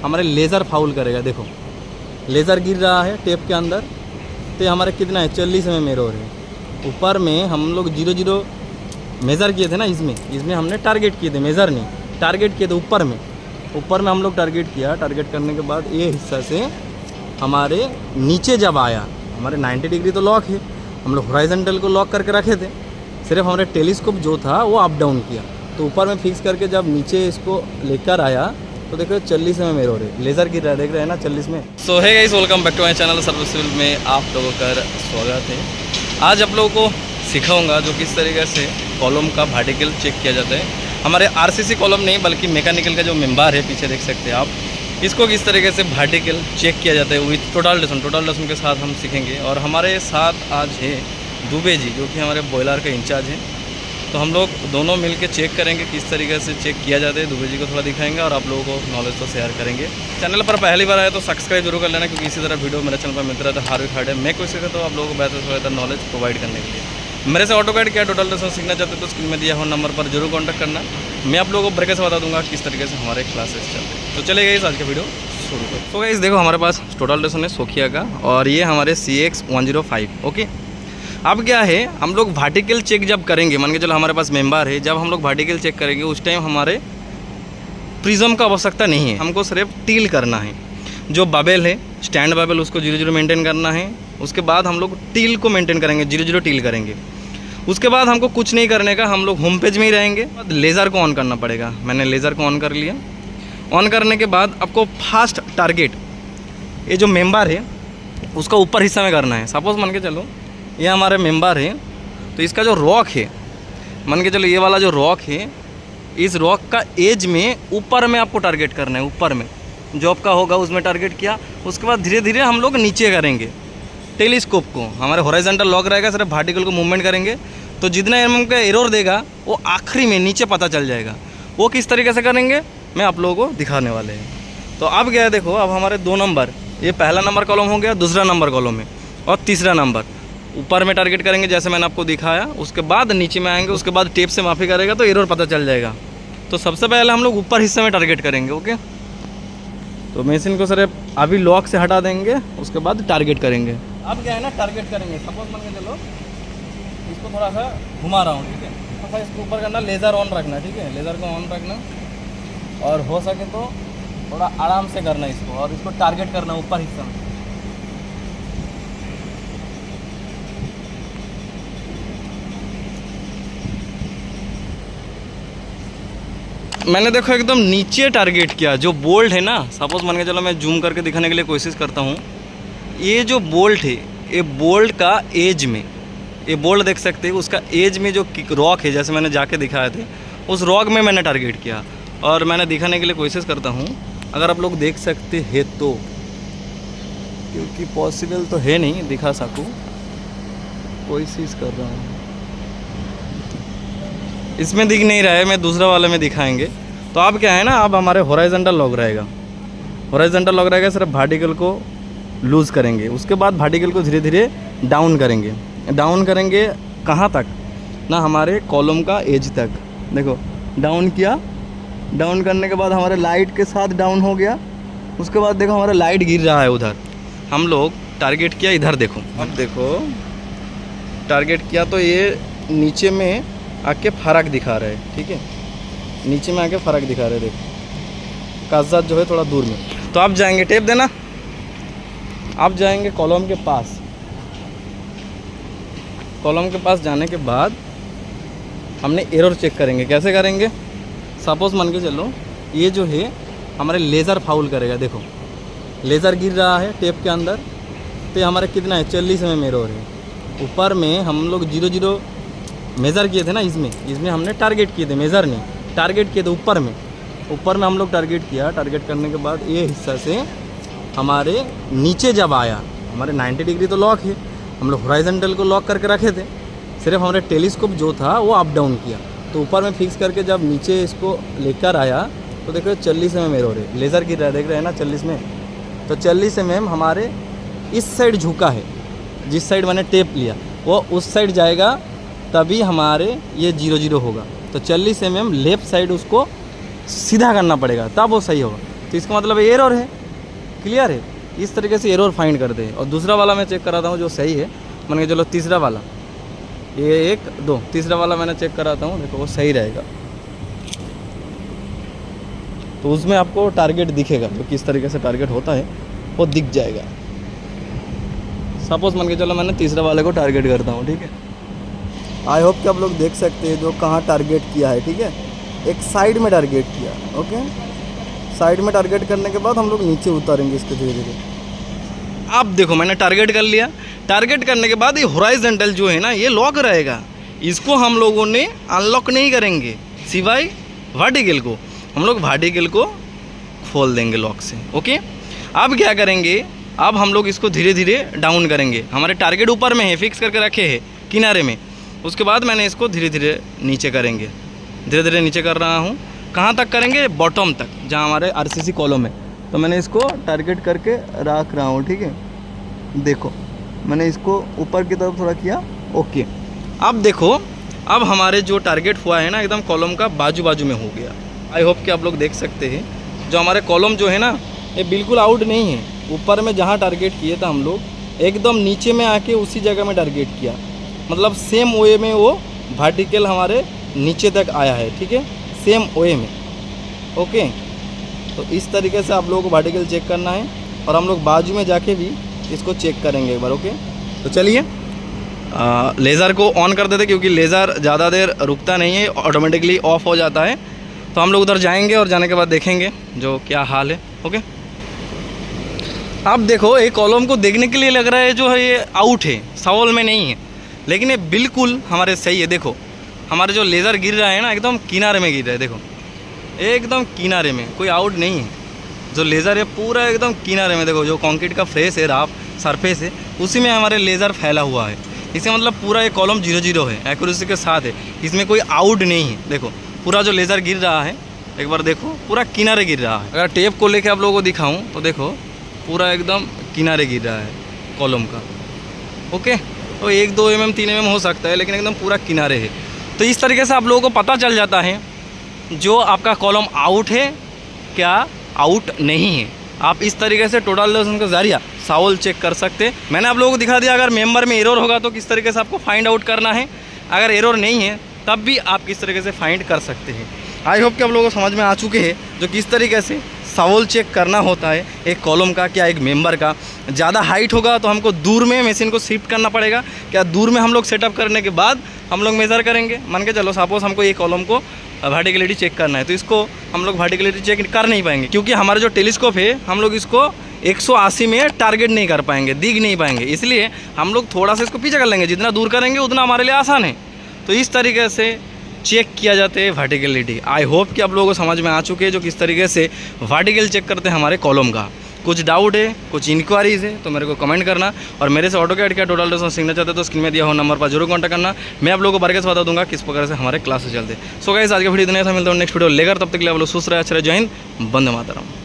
हमारे laser foul करेगा। देखो लेज़र गिर रहा है टेप के अंदर, तो हमारे कितना है 40 mm एरर है। ऊपर में हम लोग 0 मेज़र किए थे ना, इसमें हमने टारगेट किए थे, मेज़र नहीं टारगेट किए थे। ऊपर में हम लोग टारगेट किया। टारगेट करने के बाद ये हिस्सा से हमारे नीचे जब आया, हमारे 90 डिग्री तो लॉक है, हम लोग हॉरिजॉन्टल को लॉक करके रखे थे, सिर्फ हमारे टेलीस्कोप जो था वो अप डाउन किया। तो ऊपर में फिक्स करके जब नीचे इसको लेकर आया तो देखो 40 में एरर है, लेज़र गिर रहा है, देख रहे हैं ना 40 में। सो है guys, welcome back to my channel serviceable में आप लोगों का स्वागत है। आज आप लोगों को सिखाऊंगा जो किस तरीके से कॉलम का वर्टिकल चेक किया जाता है। हमारे आरसीसी कॉलम नहीं बल्कि मैकेनिकल का जो मेंबर है पीछे देख सकते हैं आप, इसको किस तरीके से वर्टिकल चेक किया जाता है विथ टोटल लेसन के साथ हम सीखेंगे। और हमारे साथ आज है दुबे जी जो कि हमारे बॉयलर का इंचार्ज है। तो हम लोग दोनों मिलकर चेक करेंगे किस तरीके से चेक किया जाता है। दुबे जी को थोड़ा दिखाएंगे और आप लोगों को नॉलेज तो शेयर करेंगे। चैनल पर पहली बार आए तो सब्सक्राइब जरूर कर लेना, क्योंकि इसी तरह वीडियो मेरे चैनल पर मिलता रहता है हर वीक है। मैं कोशिश करता हूँ आप लोगों को बेहतर से बेहतर नॉलेज प्रोवाइड करने के लिए। मेरे से ऑटो गाइड क्या टोटल लेसन सीखना चाहते तो स्क्रीन में दिया हुआ नंबर पर जरूर कॉन्टैक्ट करना। मैं आप लोगों को ब्रेक से बता दूंगा किस तरीके से हमारे क्लासेस चलते हैं। तो चले गए आज का वीडियो शुरू करें। तो गाइस देखो हमारे पास टोटल लेसन है सोखिया का, और ये हमारे CX 105। ओके, अब क्या है, हम लोग वर्टिकल चेक जब करेंगे, मान के चलो हमारे पास मेंबर है, जब हम लोग वर्टिकल चेक करेंगे उस टाइम हमारे प्रिज्म का आवश्यकता नहीं है, हमको सिर्फ टील करना है। जो बबल है स्टैंड बबल उसको 0 मेंटेन करना है। उसके बाद हम लोग टील को मेंटेन करेंगे, 0 टील करेंगे। उसके बाद हमको कुछ नहीं करने का, हम लोग होम पेज में ही रहेंगे। लेज़र को ऑन करना पड़ेगा। मैंने लेज़र को ऑन कर लिया। ऑन करने के बाद आपको फास्ट टारगेट, ये जो मेंबर है उसका ऊपर हिस्सा में करना है। सपोज मान के चलो ये हमारे मेंबर है, तो इसका जो रॉक है, मान के चलो ये वाला जो रॉक है, इस रॉक का एज में ऊपर में आपको टारगेट करना है। ऊपर में जो आपका होगा उसमें टारगेट किया। उसके बाद धीरे धीरे हम लोग नीचे करेंगे टेलीस्कोप को। हमारे हॉरिजॉन्टल लॉक रहेगा, सिर्फ वर्टिकल को मूवमेंट करेंगे तो जितना mm का एरर देगा वो आखिरी में नीचे पता चल जाएगा। वो किस तरीके से करेंगे मैं आप लोगों को दिखाने वाले हैं। तो अब क्या है, देखो अब हमारे 2 नंबर, ये पहला नंबर कॉलम हो गया, दूसरा नंबर कॉलम है, और तीसरा नंबर ऊपर में टारगेट करेंगे जैसे मैंने आपको दिखाया। उसके बाद नीचे में आएंगे, उसके बाद टेप से माफ़ी करेगा तो एरर पता चल जाएगा। तो सबसे पहले हम लोग ऊपर हिस्से में टारगेट करेंगे। ओके, तो मशीन को सिर्फ अभी लॉक से हटा देंगे, उसके बाद टारगेट करेंगे। अब क्या है ना, टारगेट करेंगे। सपोज मान के चलो इसको थोड़ा सा घुमा रहा हूँ, ठीक है, थोड़ा इसको ऊपर करना, लेज़र ऑन रखना, ठीक है, लेज़र को ऑन रखना, और हो सके तो थोड़ा आराम से करना इसको, और इसको टारगेट करना ऊपर हिस्सा में। मैंने देखो एकदम नीचे टारगेट किया। जो बोल्ट है ना, सपोज मान के चलो मैं जूम करके दिखाने के लिए कोशिश करता हूँ। ये जो बोल्ट है, ये बोल्ट का एज में, ये बोल्ट देख सकते हैं, उसका एज में जो रॉक है, जैसे मैंने जाके दिखाए थे, उस रॉक में मैंने टारगेट किया और मैंने दिखाने के लिए कोशिश करता हूँ। अगर आप लोग देख सकते हैं तो, क्योंकि पॉसिबल तो है नहीं दिखा सकूँ, कोशिश कर रहा हूँ। इसमें दिख नहीं रहा है, मैं दूसरा वाले में दिखाएंगे। तो अब क्या है ना, अब हमारे हॉरिजॉन्टल लॉक रहेगा, हॉरिजॉन्टल लॉक रहेगा, सिर्फ वर्टिकल को लूज़ करेंगे। उसके बाद वर्टिकल को धीरे धीरे डाउन करेंगे। डाउन करेंगे कहाँ तक ना, हमारे कॉलम का एज तक। देखो डाउन किया, डाउन करने के बाद हमारे लाइट के साथ डाउन हो गया। उसके बाद देखो हमारा लाइट गिर रहा है उधर, हम लोग टारगेट किया इधर। देखो अब देखो टारगेट किया तो ये नीचे में आके फ़र्क दिखा रहे हैं, ठीक है, नीचे में आके फ़र्क दिखा रहे हैं। देखो कागजात जो है थोड़ा दूर में। तो आप जाएंगे, टेप देना, आप जाएंगे कॉलम के पास। कॉलम के पास जाने के बाद हमने एरर चेक करेंगे। कैसे करेंगे, सपोज मान के चलो ये जो है हमारे लेज़र फाउल करेगा। देखो लेज़र गिर रहा है टेप के अंदर, तो हमारे कितना है 40 में एरर है। ऊपर में हम लोग 0 मेज़र किए थे ना, इसमें हमने टारगेट किए थे, मेज़र नहीं टारगेट किए थे। ऊपर में हम लोग टारगेट किया। टारगेट करने के बाद ये हिस्सा से हमारे नीचे जब आया, हमारे 90 डिग्री तो लॉक है, हम लोग हॉरिजॉन्टल को लॉक करके रखे थे, सिर्फ हमारे टेलीस्कोप जो था वो अप डाउन किया। तो ऊपर में फिक्स करके जब नीचे इसको लेकर आया तो देखो 40 में एरर है, लेज़र गिर रहा है, देख रहे हैं ना 40 में। तो 40 mm हमारे इस साइड झुका है, जिस साइड मैंने टेप लिया वो उस साइड जाएगा, तभी हमारे ये 0 होगा। तो 40 mm लेफ़्ट साइड उसको सीधा करना पड़ेगा, तब वो सही होगा। तो इसका मतलब एरर है, क्लियर है। इस तरीके से एरर फाइंड करते हैं। और दूसरा वाला मैं चेक कराता हूँ जो सही है, मान के चलो तीसरा वाला, ये 1 2 तीसरा वाला मैंने चेक कराता हूँ, देखो वो सही रहेगा। तो उसमें आपको टारगेट दिखेगा, जो किस तरीके से टारगेट होता है वो दिख जाएगा। सपोज मान के चलो मैंने तीसरा वाले को टारगेट करता हूँ, ठीक है। आई होप कि आप लोग देख सकते हैं जो कहाँ टारगेट किया है, ठीक है। एक साइड में टारगेट किया, ओके। साइड में टारगेट करने के बाद हम लोग नीचे उतारेंगे इसको धीरे धीरे। आप देखो मैंने टारगेट कर लिया। टारगेट करने के बाद ये हॉरिजॉन्टल जो है ना ये लॉक रहेगा, इसको हम लोगों ने अनलॉक नहीं करेंगे, सिवाय वर्टिकल को। हम लोग वर्टिकल को खोल देंगे लॉक से, ओके। अब क्या करेंगे, अब हम लोग इसको धीरे धीरे डाउन करेंगे। हमारे टारगेट ऊपर में है, फिक्स करके रखे हैं किनारे में। उसके बाद मैंने इसको धीरे धीरे नीचे करेंगे, धीरे धीरे नीचे कर रहा हूँ। कहाँ तक करेंगे, बॉटम तक, जहाँ हमारे आरसीसी कॉलम है। तो मैंने इसको टारगेट करके रख रहा हूँ, ठीक है। देखो मैंने इसको ऊपर की तरफ थोड़ा किया, ओके। अब देखो, अब हमारे जो टारगेट हुआ है ना एकदम कॉलम का बाजू बाजू में हो गया। आई होप कि आप लोग देख सकते हैं जो हमारे कॉलम जो है ना ये बिल्कुल आउट नहीं है। ऊपर में जहाँ टारगेट किए था हम लोग एकदम नीचे में आके उसी जगह में टारगेट किया, मतलब सेम वे में वो वर्टिकल हमारे नीचे तक आया है, ठीक है, सेम वे में, ओके। तो इस तरीके से आप लोगों को वर्टिकल चेक करना है और हम लोग बाजू में जाके भी इसको चेक करेंगे एक बार, ओके। तो चलिए लेज़र को ऑन कर देते, क्योंकि लेज़र ज़्यादा देर रुकता नहीं है, ऑटोमेटिकली ऑफ हो जाता है। तो हम लोग उधर जाएंगे और जाने के बाद देखेंगे जो क्या हाल है, ओके। अब देखो एक कॉलम को देखने के लिए लग रहा है जो है ये आउट है, सवाल में नहीं है, लेकिन ये बिल्कुल हमारे सही है। देखो हमारे जो लेज़र गिर रहा है ना एकदम किनारे में गिर रहा है, देखो एकदम किनारे में, कोई आउट नहीं है। जो लेज़र है पूरा एकदम किनारे में, देखो जो कंक्रीट का फ्रेश है, राफ सरफेस है, उसी में हमारे लेज़र फैला हुआ है। इसका मतलब पूरा ये कॉलम 0-0 है, एक्यूरेसी के साथ है, इसमें कोई आउट नहीं है। देखो पूरा जो लेज़र गिर रहा है, एक बार देखो पूरा किनारे गिर रहा है। अगर टेप को लेके आप लोगों को दिखाऊं तो देखो पूरा एकदम किनारे गिर रहा है कॉलम का, ओके। तो 1-2 mm 3 mm हो सकता है, लेकिन एकदम पूरा किनारे है। तो इस तरीके से आप लोगों को पता चल जाता है जो आपका कॉलम आउट है क्या आउट नहीं है। आप इस तरीके से टोटल लेसन के जरिए सावल चेक कर सकते हैं। मैंने आप लोगों को दिखा दिया अगर मेंबर में एरर होगा तो किस तरीके से आपको फाइंड आउट करना है, अगर एरर नहीं है तब भी आप किस तरीके से फाइंड कर सकते हैं। आई होप कि आप लोगों को समझ में आ चुके हैं जो किस तरीके से सावल चेक करना होता है एक कॉलम का, क्या एक मेंबर का। ज़्यादा हाइट होगा तो हमको दूर में मशीन को शिफ्ट करना पड़ेगा, क्या दूर में हम लोग सेटअप करने के बाद हम लोग मेज़र करेंगे। मान के चलो सपोज हमको ये कॉलम को वर्टिकलिटी चेक करना है, तो इसको हम लोग वर्टिकलिटी चेक कर नहीं पाएंगे, क्योंकि हमारा जो टेलीस्कोप है हम लोग इसको 180 में टारगेट नहीं कर पाएंगे, दिख नहीं पाएंगे। इसलिए हम लोग थोड़ा सा इसको पीछे कर लेंगे, जितना दूर करेंगे उतना हमारे लिए आसान है। तो इस तरीके से चेक किया जाता है वर्टिकलिटी। आई होप कि आप लोगों को समझ में आ चुके हैं जो किस तरीके से वर्टिकल चेक करते हैं हमारे कॉलम का। कुछ डाउट है, कुछ इंक्वायरीज़ है तो मेरे को कमेंट करना, और मेरे से ऑटोकैड का टोटल लेसन सीखना चाहते तो स्क्रीन में दिया हुआ नंबर पर जरूर कॉन्टैक्ट करना। मैं आप लोगों को बारीकी से बता दूंगा किस प्रकार से हमारे क्लासेस चलते। सो गाइस आज के वीडियो इतना था, मिलता हूँ नेक्स्ट वीडियो लेकर, तब तक के लिए आप लोग सुस्त रहे, अच्छे रहे। जय हिंद, वंदे मातरम।